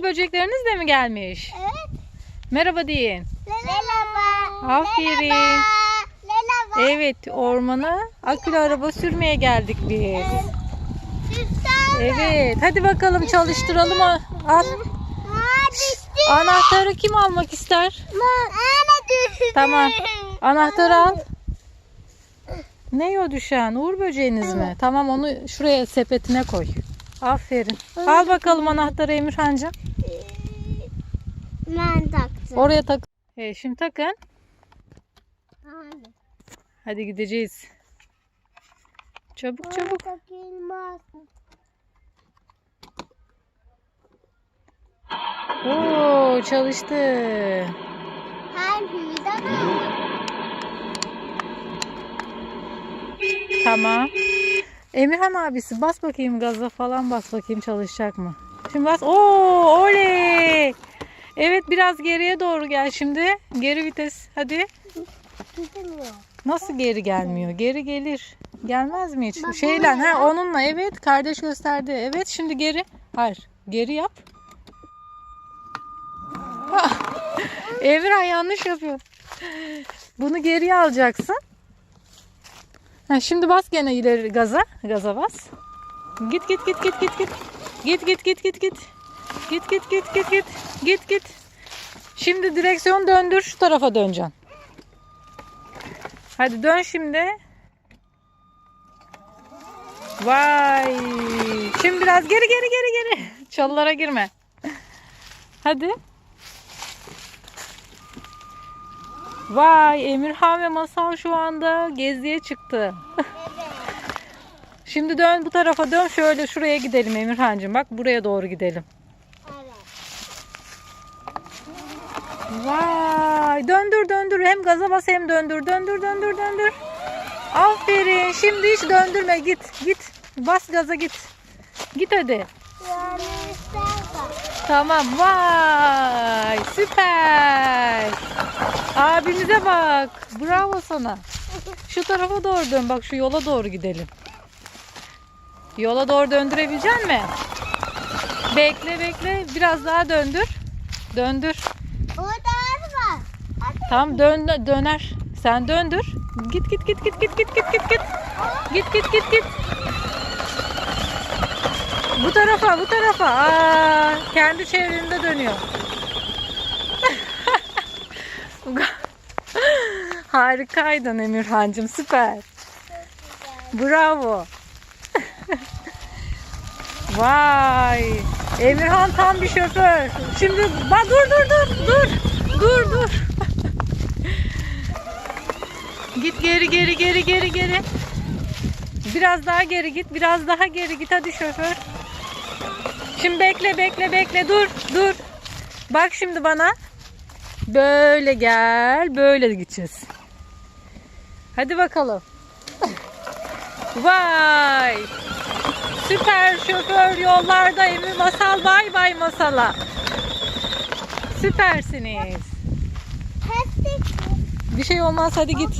böcekleriniz de mi gelmiş? Evet. Merhaba deyin. Merhaba. Aferin. Merhaba. Evet, ormana akülü araba sürmeye geldik biz. Evet, hadi bakalım çalıştıralım. Al. Anahtarı kim almak ister? Tamam. Anahtarı al. Ne o düşen? Uğur böceğiniz mi? Tamam, onu şuraya sepetine koy. Aferin. Al bakalım anahtarı Emirhancığım. Ben taktım. Oraya tak. Şimdi takın. Hadi gideceğiz. Çabuk çabuk. Takılmaz. Oo, çalıştı. Her hüviden Tamam. Emirhan abisi bas bakayım gaza falan, bas bakayım çalışacak mı? Şimdi bas. Oo, oley. Evet, biraz geriye doğru gel şimdi. Geri vites. Hadi. gitmiyor. Nasıl geri gelmiyor? Geri gelir. Gelmez mi hiç? Bak, Şeyle oraya. onunla, evet, kardeş gösterdi. Evet, şimdi geri. Hayır. Geri yap. Emirhan yanlış yapıyor. Bunu geriye alacaksın. Şimdi bas gene ileri gaza. Gaza bas. Git git git git git git. Git git git git git. Git git git git git. Git git. Şimdi direksiyon döndür, şu tarafa döneceksin. Hadi dön şimdi. Vay. Şimdi biraz geri geri geri geri. Çalılara girme. Hadi. Vay, Emirhan ve Masal şu anda geziye çıktı. Şimdi dön bu tarafa, dön şöyle, şuraya gidelim Emirhancığım. Bak, buraya doğru gidelim. Evet. Vay, döndür döndür, hem gaza bas hem döndür döndür döndür döndür. Aferin, şimdi hiç döndürme, git git, bas gaza, git. Git hadi. Yani istersen. Tamam, vay, süper. Abimize bak, bravo sana. Şu tarafa doğru dön, bak şu yola doğru gidelim. Yola doğru döndürebilecek misin? Bekle bekle, biraz daha döndür. Döndür. Orada var. Tam döner. Sen döndür. Git git git git git git git git git. Git git git git. Bu tarafa, bu tarafa. Kendi çevrende dönüyor. Harikaydın Emirhancığım, süper. Bravo. Vay. Emirhan tam bir şoför. Şimdi bak, dur. Git geri geri geri geri geri. Biraz daha geri git, biraz daha geri git, hadi şoför. Şimdi bekle, dur. Bak şimdi bana. Böyle gel, böyle gideceğiz. Hadi bakalım. Vay. Süper şoför yollarda, Emir Masal, bay bay Masal'a. Süpersiniz. Bir şey olmaz, hadi git.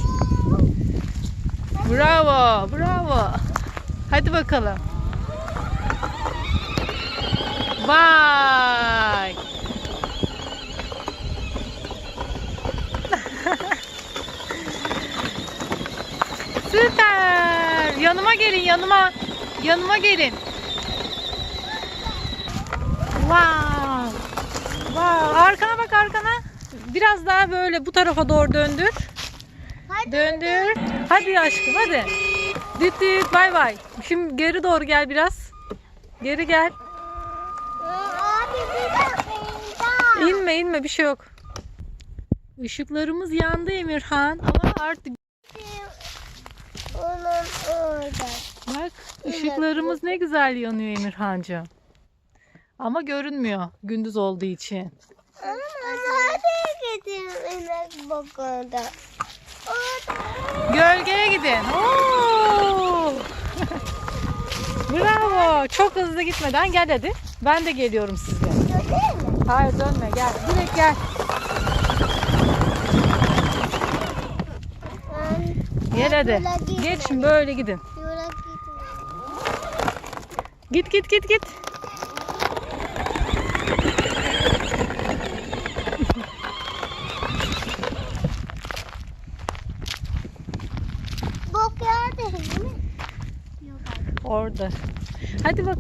Bravo. Hadi bakalım. Vay. Süper. Yanıma gelin, yanıma. Yanıma gelin. Wow. Arkana bak, arkana. Biraz daha böyle bu tarafa doğru döndür. Döndür. Hadi aşkım, hadi. Düt bay bay. Şimdi geri doğru gel biraz. Geri gel. Abi bir dakika. İnme, bir şey yok. Işıklarımız yandı Emirhan, ama artık Onun orada. bak, ışıklarımız ne güzel yanıyor Emirhancığım. Ama görünmüyor gündüz olduğu için. Ama hadi gidelim inek bakımda. Gölgeye gidin. Oo! Bravo. Çok hızlı gitmeden gel hadi. Ben de geliyorum size. Hayır, dönme, gel. Direkt gel. Gel hadi. Geç şimdi, böyle gidin. Yola Git.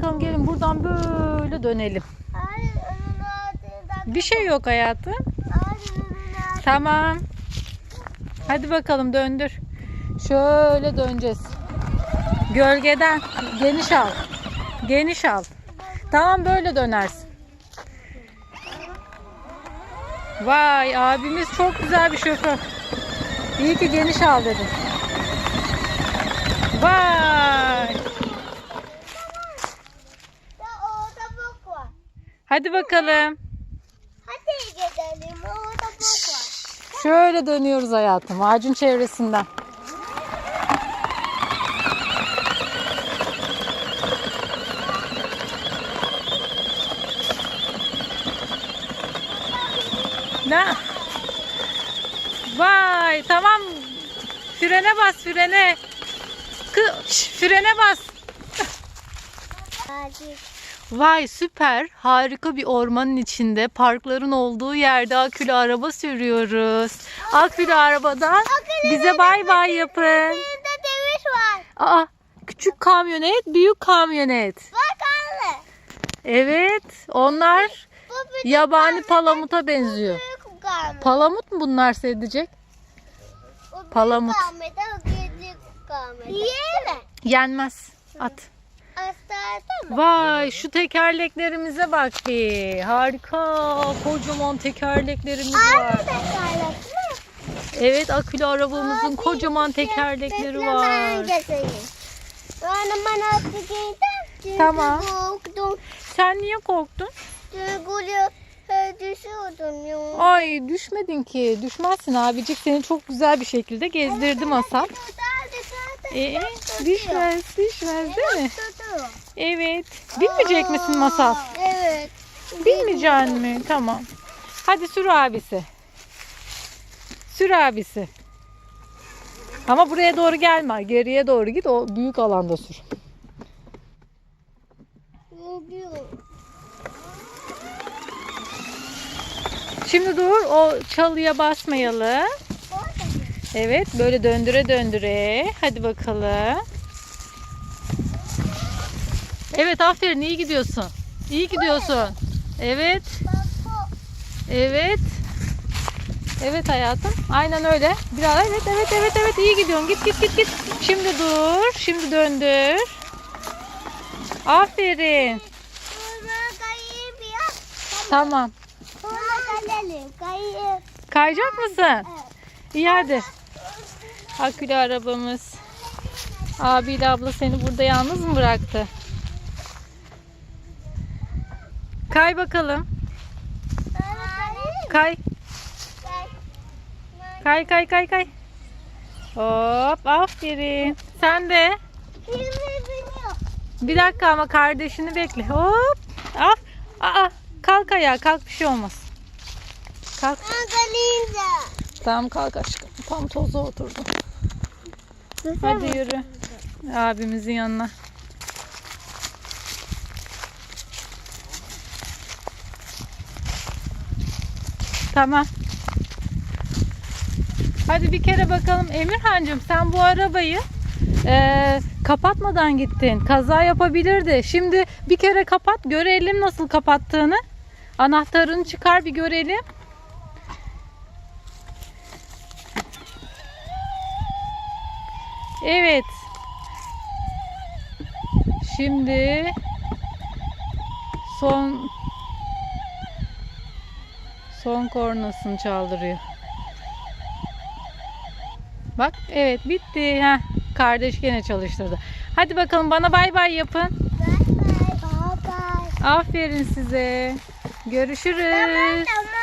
bakalım gelin buradan böyle dönelim. Hayır, onun altından. Bir şey yok hayatım. Hayır, onun altından. Tamam. Hadi bakalım döndür. Şöyle döneceğiz. Gölgeden geniş al. Geniş al. Tamam böyle dönersin. Vay abimiz çok güzel bir şoför. İyi ki geniş al dedim. Vay. Ya orada bok var. Hadi bakalım. Hadi gidelim. Orada bok var. Şöyle dönüyoruz hayatım. Ağacın çevresinden. Ne? Vay tamam. Frene bas frene. Frene bas. Hadi. Vay süper. Harika bir ormanın içinde parkların olduğu yerde akülü araba sürüyoruz. Akülü arabadan bize bay bay yapın. Burada demiş var. Aa, küçük kamyonet, büyük kamyonet. Bak anne. Evet, onlar Bu bir yabani palamuta benziyor. büyük kahve. Palamut mu bunlar sedecek? Bu büyük Palamut. kahvede, o küçük kahvede. Yiyeme. Yenmez. At. Hastaydı mı? Vay şu tekerleklerimize bak bir. Harika. Kocaman tekerleklerimiz var. Abi tekerlek mi? Evet akülü arabamızın Abi, kocaman tekerlekleri bekle, ben var. getireyim. Bana atlayacağım. Tamam. Korktum. Sen niye korktun? Çünkü düşüyordum ya. Ay düşmedin ki. Düşmezsin abicik. Seni çok güzel bir şekilde gezdirdim Hasan. Düşmez değil mi? Evet. Bilmeyecek misin Masal? Evet. Bilmeyecek mi? Tamam. Hadi sür abisi. Sür abisi. Ama buraya doğru gelme. Geriye doğru git. O büyük alanda sür. Şimdi dur. O çalıya basmayalım. Evet. Böyle döndüre döndüre. Hadi bakalım. Evet aferin. İyi gidiyorsun. İyi gidiyorsun. Evet. Evet. Evet hayatım. Aynen öyle. Biraz evet iyi gidiyorsun. Git. Şimdi dur. Şimdi döndür. Aferin. Tamam. Kayacak mısın? İyi hadi. Akülü arabamız. Abiyle abla seni burada yalnız mı bıraktı? Kay bakalım. Kay. Kay. Hop aferin. Sen de. Bir dakika ama kardeşini bekle. Hop. Af. Aa, kalk ayağa kalk bir şey olmaz. Kalk. Tamam kalk aşkım. Tam toza oturdum. Hadi yürü. Abimizin yanına. Tamam. Hadi bir kere bakalım. Emirhancığım sen bu arabayı kapatmadan gittin. Kaza yapabilirdi. Şimdi bir kere kapat. Görelim nasıl kapattığını. Anahtarını çıkar bir görelim. Evet. Şimdi son kornasını çaldırıyor. Bak evet bitti. Heh, kardeş gene çalıştırdı. Hadi bakalım bana bay bay yapın. Aferin size. Görüşürüz. Tamam.